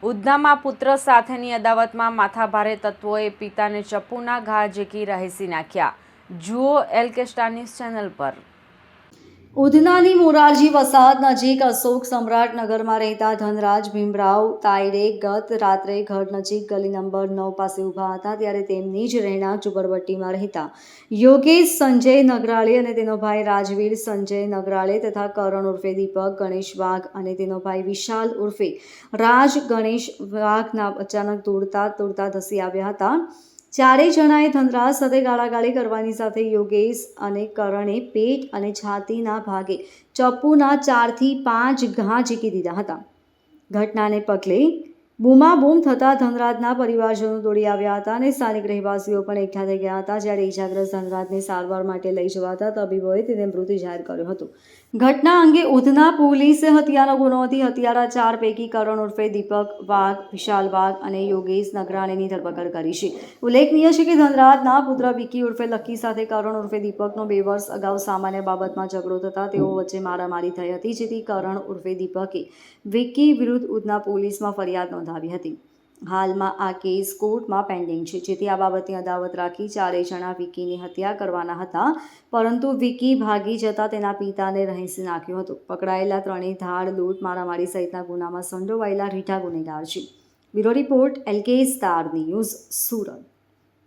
ઉધનામાં પુત્ર સાથેની અદાવતમાં માથાભારે તત્વોએ પિતાને ચપ્પુના ઘા ઝીકી રહેસી નાખ્યા. જુઓ LK સ્ટાર ન્યૂઝ ચેનલ પર. ઉધનાની મોરારજી વસાહત નજીક અશોક સમ્રાટ નગરમાં રહેતા ધનરાજ ભીમરાવ તાયડે ગત રાત્રે ઘર નજીક ગલી નંબર 9 પાસે ઊભા હતા ત્યારે તેમની જ રહેણાંક ઝુંપડપટ્ટીમાં રહેતા યોગેશ સંજય નગરાળે અને તેનો ભાઈ રાજવીર સંજય નગરાળે તથા કરણ ઉર્ફે દીપક ગણેશ વાઘ અને તેનો ભાઈ વિશાલ ઉર્ફે રાજ ગણેશ વાઘના અચાનક દોડતા ધસી આવ્યા હતા. ચારેય જણાએ ધનરાજ સાથે ગાળાગાળી કરવાની સાથે યોગેશ અને કરણે પેટ અને છાતીના ભાગે ચપ્પુના 4 થી 5 ઘા ઝીકી દીધા હતા. ઘટનાને પગલે બૂમાબૂમ થતાં ધનરાજના પરિવારજનો દોડી આવ્યા હતા અને સ્થાનિક રહેવાસીઓ પણ એકઠા થઈ ગયા હતા. જ્યારે ઇજાગ્રસ્ત ધનરાજને સારવાર માટે લઈ જવાતા તબીબોએ તેને મૃત જાહેર કર્યો હતો. ઘટના અંગે ઉધના પોલીસે હત્યાનો ગુનો નોંધી હત્યારા 4 પૈકી કરણ ઉર્ફે દીપક વાઘ, વિશાલ વાઘ અને યોગેશ નગરાણીની ધરપકડ કરી છે. ઉલ્લેખનીય છે કે ધનરાજના પુત્ર વિકી ઉર્ફે લક્કી સાથે કરણ ઉર્ફે દીપકનો 2 વર્ષ અગાઉ સામાન્ય બાબતમાં ઝઘડો થતાં તેઓ વચ્ચે મારામારી થઈ હતી, જેથી કરણ ઉર્ફે દીપકે વિકી વિરુદ્ધ ઉધના પોલીસમાં ફરિયાદ નોંધાવી હતી. હાલમાં આ કેસ કોર્ટમાં પેન્ડિંગ છે, જેથી આ બાબતની અદાવત રાખી ચારેય જણા વિકીની હત્યા કરવાના હતા, પરંતુ વિકી ભાગી જતા તેના પિતાને રહેસી નાખ્યો હતો. પકડાયેલા ત્રણેય ધાડ, લૂંટ, મારામારી સહિતના ગુનામાં સંડોવાયેલા રીઢા ગુનેગાર છે. Bureau report LK star news, Surat.